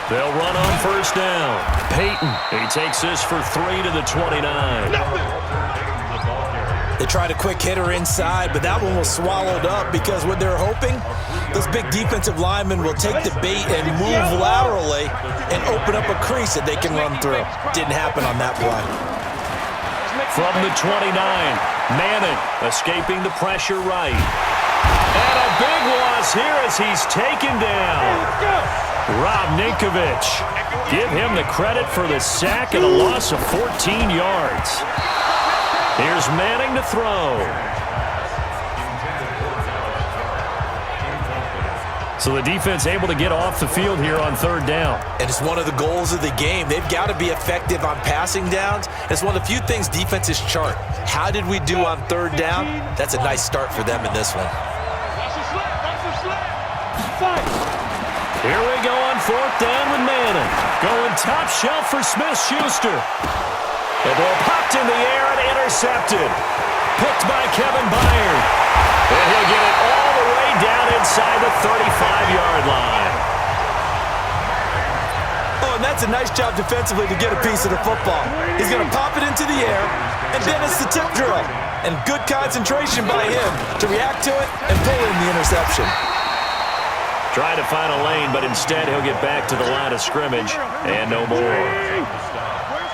They'll run on first down. Peyton, he takes this for 3 to the 29. They tried a quick hitter inside, but that one was swallowed up because what they're hoping, those big defensive linemen will take the bait and move laterally and open up a crease that they can run through. Didn't happen on that play. From the 29, Madden escaping the pressure right. And a big loss here as he's taken down. Rob Ninkovich. Give him the credit for the sack and a loss of 14 yards. Here's Manning to throw. So the defense able to get off the field here on third down. And it's one of the goals of the game. They've got to be effective on passing downs. It's one of the few things defenses chart. How did we do on third down? That's a nice start for them in this one. Here we go on fourth down with Manning. Going top shelf for Smith-Schuster. The ball popped in the air and intercepted. Picked by Kevin Byard. And he'll get it all the way down inside the 35-yard line. Oh, and that's a nice job defensively to get a piece of the football. He's going to pop it into the air, and then it's the tip drill. And good concentration by him to react to it and pull in the interception. Trying to find a lane, but instead he'll get back to the line of scrimmage and no more.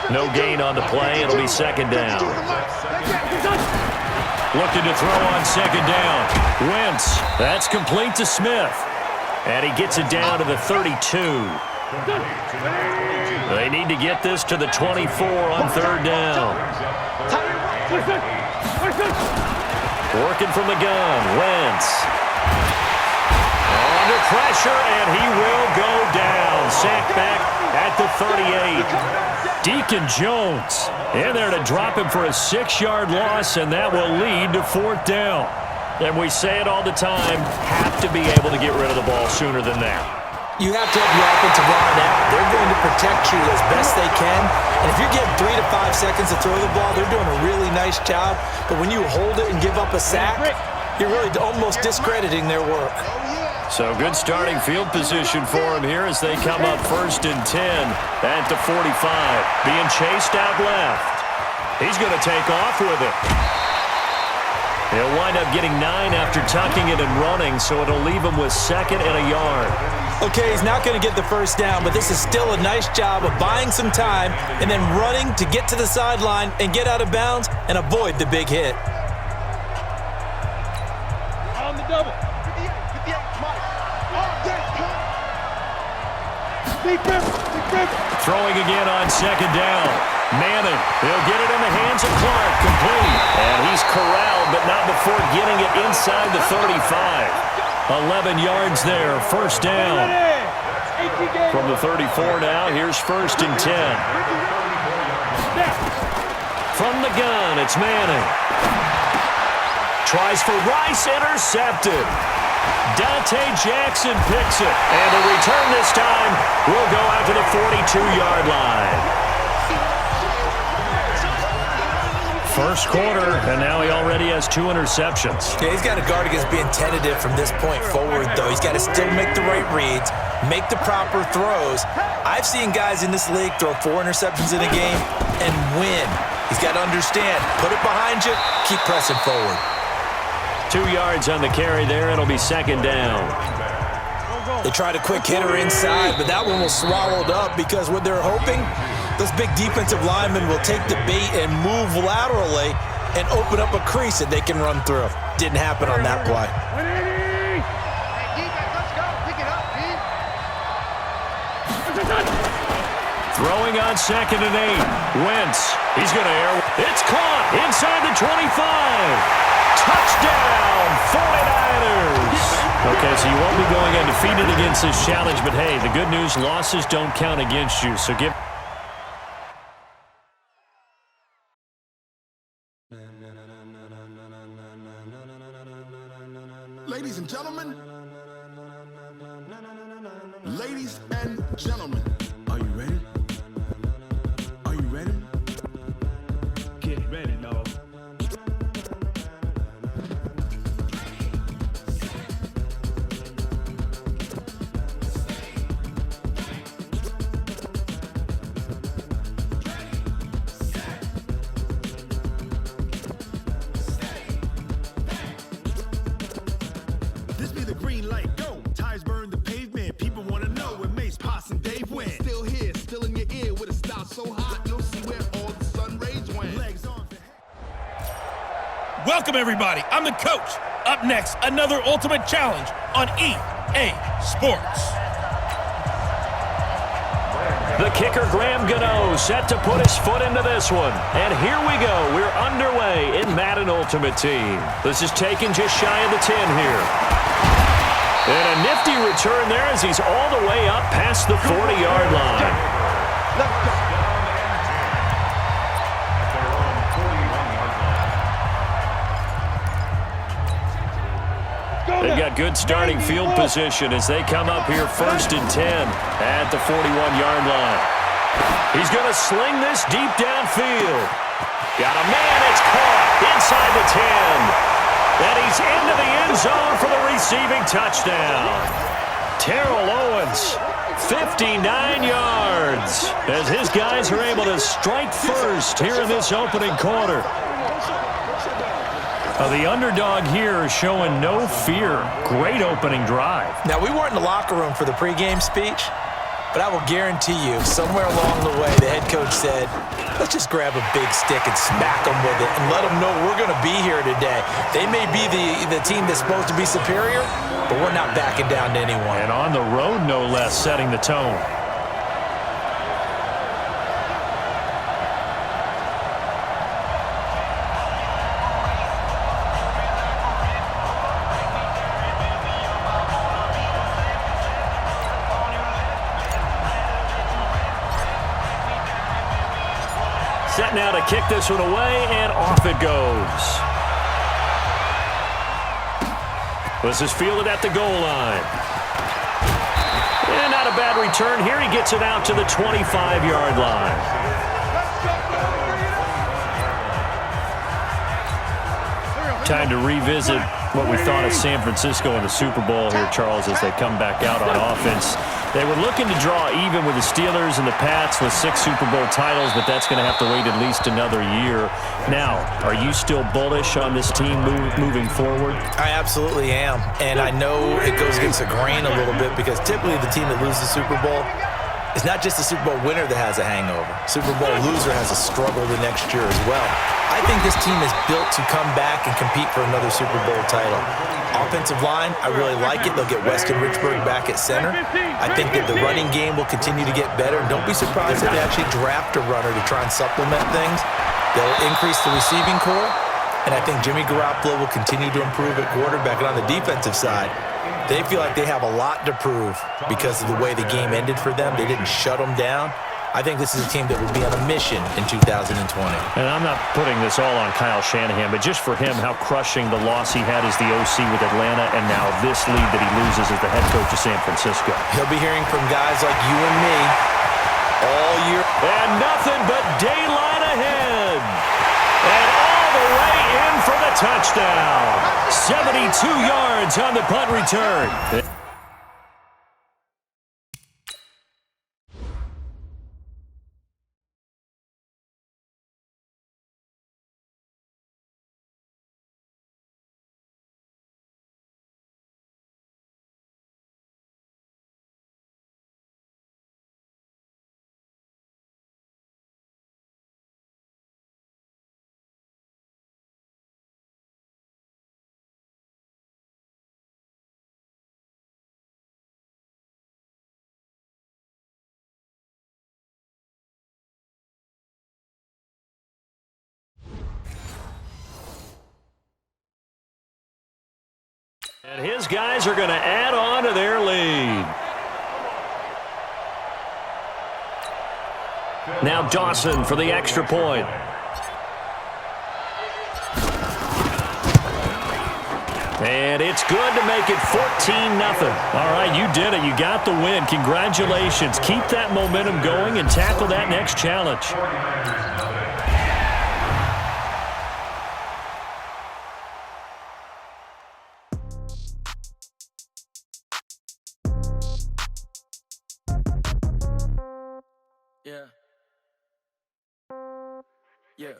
No gain on the play. It'll be second down. Looking to throw on second down. Wentz. That's complete to Smith. And he gets it down to the 32. They need to get this to the 24 on third down. Working from the gun. Wentz. Under pressure, and he will go down. Sacked back at the 38. Deacon Jones in there to drop him for a 6-yard loss, and that will lead to fourth down. And we say it all the time, have to be able to get rid of the ball sooner than that. You have to have your offensive line out. They're going to protect you as best they can. And if you're getting 3 to 5 seconds to throw the ball, they're doing a really nice job. But when you hold it and give up a sack, you're really almost discrediting their work. So good starting field position for him here as they come up first and 10 at the 45. Being chased out left. He's going to take off with it. He'll wind up getting 9 after tucking it and running, so it'll leave him with second and a yard. Okay, he's not going to get the first down, but this is still a nice job of buying some time and then running to get to the sideline and get out of bounds and avoid the big hit. On the double. Throwing again on second down. Manning, he'll get it in the hands of Clark, complete. And he's corralled, but not before getting it inside the 35. 11 yards there, first down. From the 34 now, here's first and 10. From the gun, it's Manning. Tries for Rice, intercepted. Dante Jackson picks it. And the return this time will go out to the 42-yard line. First quarter, and now he already has 2 interceptions. Yeah, he's got to guard against being tentative from this point forward, though. He's got to still make the right reads, make the proper throws. I've seen guys in this league throw 4 interceptions in a game and win. He's got to understand, put it behind you, keep pressing forward. 2 yards on the carry there. It'll be second down. They tried a quick hitter inside, but that one was swallowed up because what they're hoping, those big defensive linemen will take the bait and move laterally and open up a crease that they can run through. Didn't happen on that play. Throwing on second and 8. Wentz. He's going to air. It's caught inside the 25. Touchdown, 49ers. Okay, so you won't be going undefeated against this challenge, but hey, the good news, losses don't count against you. So give... Ladies and gentlemen, ladies and gentlemen, are you ready? Are you ready? Get ready, dog. This be the green light, go. Tires burn the pavement. People want to know where Mace, Poss, and Dave went. Still here, still in your ear with a style so hot. You'll see where all the sun rays went. Legs on. Welcome, everybody. I'm the coach. Up next, another ultimate challenge on EA Sports. The kicker, Graham Gano, set to put his foot into this one. And here we go. We're underway in Madden Ultimate Team. This is taken just shy of the 10 here. And a nifty return there as he's all the way up past the 40-yard line. Let's go. They've got good starting field position as they come up here 1st and 10 at the 41-yard line. He's going to sling this deep downfield. Got a man, it's caught inside the 10. And he's into the end zone for the receiving touchdown. Terrell Owens, 59 yards, as his guys are able to strike first here in this opening quarter. The underdog here is showing no fear. Great opening drive. Now, we weren't in the locker room for the pregame speech, but I will guarantee you, somewhere along the way, the head coach said, let's just grab a big stick and smack them with it and let them know we're going to be here today. They may be the team that's supposed to be superior, but we're not backing down to anyone. And on the road, no less, setting the tone. Set now to kick this one away, and off it goes. This is fielded at the goal line. And not a bad return here. He gets it out to the 25-yard line. Time to revisit what we thought of San Francisco in the Super Bowl here, Charles, as they come back out on offense. They were looking to draw even with the Steelers and the Pats with 6 Super Bowl titles, but that's going to have to wait at least another year. Now, are you still bullish on this team moving forward? I absolutely am, and I know it goes against the grain a little bit because typically the team that loses the Super Bowl is not just the Super Bowl winner that has a hangover. Super Bowl loser has a struggle the next year as well. I think this team is built to come back and compete for another Super Bowl title. Offensive line, I really like it. They'll get Weston Richburg back at center. I think that the running game will continue to get better. Don't be surprised if they actually draft a runner to try and supplement things. They'll increase the receiving core, and I think Jimmy Garoppolo will continue to improve at quarterback. And on the defensive side, they feel like they have a lot to prove because of the way the game ended for them. They didn't shut them down. I think this is a team that will be on a mission in 2020. And I'm not putting this all on Kyle Shanahan, but just for him, how crushing the loss he had as the OC with Atlanta, and now this lead that he loses as the head coach of San Francisco. He'll be hearing from guys like you and me all year. And nothing but daylight ahead. And all the way in for the touchdown. 72 yards on the punt return. And his guys are going to add on to their lead. Now Dawson for the extra point. And it's good to make it 14-0. All right, you did it. You got the win. Congratulations. Keep that momentum going and tackle that next challenge. Yeah.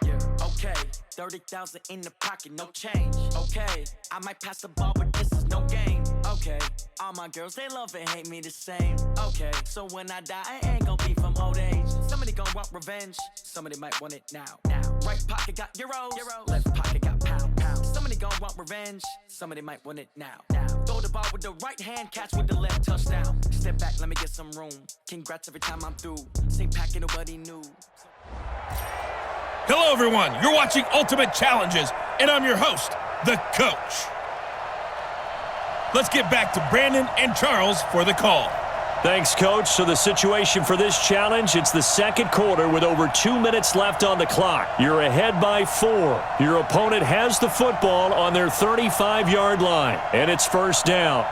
Yeah. Okay. 30,000 in the pocket, no change. Okay. I might pass the ball, but this is no game. Okay. All my girls, they love and hate me the same. Okay. So when I die, I ain't gonna be from old age. Somebody gonna want revenge. Somebody might want it now. Right pocket got euros. Left pocket got pound. Somebody gonna want revenge. Somebody might want it now. Throw the ball with the right hand, catch with the left, touchdown. Step back, let me get some room. Congrats every time I'm through. Same packet, nobody knew. Hello, everyone. You're watching Ultimate Challenges, and I'm your host, the Coach. Let's get back to Brandon and Charles for the call. Thanks, Coach. So the situation for this challenge, it's the second quarter with over 2 minutes left on the clock. You're ahead by 4. Your opponent has the football on their 35-yard line, and it's first down.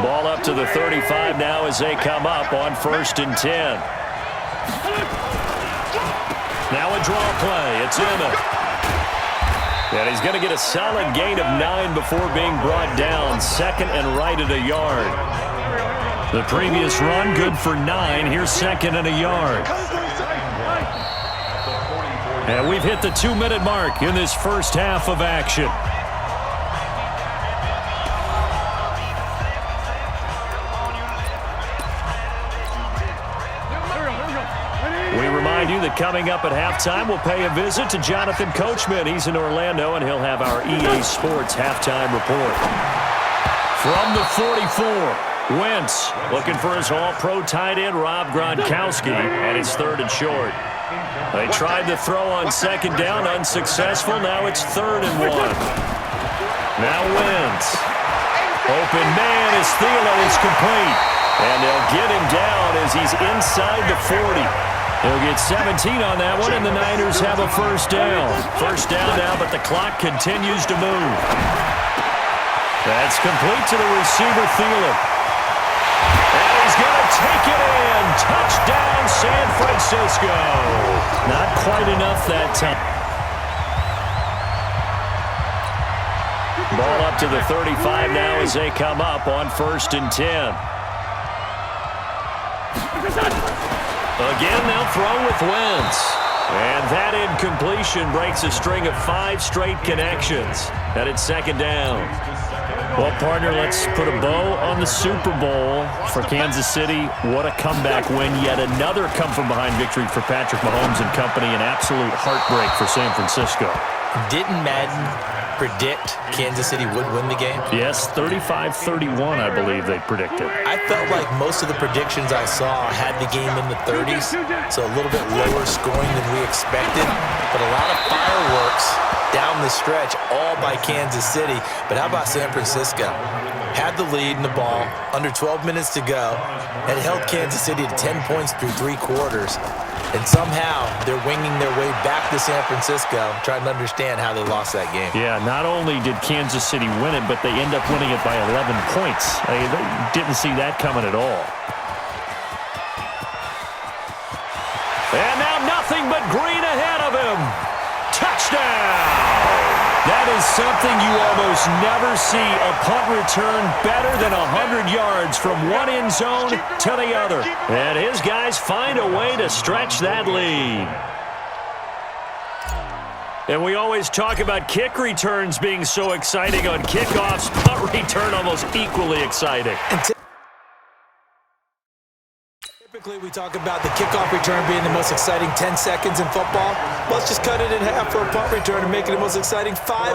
Ball up to the 35 now as they come up on 1st and 10. Now a draw play. It's Emma. And he's going to get a solid gain of 9 before being brought down. 2nd and right at a yard. The previous run, good for 9. Here's 2nd and a yard. And we've hit the 2-minute mark in this first half of action. We remind you that coming up at halftime, we'll pay a visit to Jonathan Coachman. He's in Orlando, and he'll have our EA Sports halftime report. From the 44, Wentz looking for his all-pro tight end, Rob Gronkowski, and it's 3rd and short. They tried the throw on 2nd down, unsuccessful. Now it's 3rd and 1. Now Wentz. Open man is Thielen. It's complete. And they'll get him down as he's inside the 40. He'll get 17 on that one, and the Niners have a first down. First down now, but the clock continues to move. That's complete to the receiver, Thielen. And he's going to take it in. Touchdown, San Francisco. Not quite enough that time. Ball up to the 35 now as they come up on 1st and 10. Again, they'll throw with Wentz. And that incompletion breaks a string of 5 straight connections. And it's 2nd down. Well, partner, let's put a bow on the Super Bowl for Kansas City. What a comeback win. Yet another come-from-behind victory for Patrick Mahomes and company. An absolute heartbreak for San Francisco. Didn't Madden predict Kansas City would win the game? Yes, 35-31, I believe they predicted. I felt like most of the predictions I saw had the game in the 30s, so a little bit lower scoring than we expected, but a lot of fireworks down the stretch, all by Kansas City. But how about San Francisco? Had the lead in the ball, under 12 minutes to go, and held Kansas City to 10 points through 3 quarters. And somehow they're winging their way back to San Francisco, trying to understand how they lost that game. Yeah, not only did Kansas City win it, but they end up winning it by 11 points. They didn't see that coming at all. And now nothing but green ahead of him. Touchdown! That is something you almost never see. A punt return better than 100 yards from one end zone to the other. And his guys find a way to stretch that lead. And we always talk about kick returns being so exciting on kickoffs. Punt return almost equally exciting. Typically, we talk about the kickoff return being the most exciting 10 seconds in football. Let's just cut it in half for a punt return and make it the most exciting 5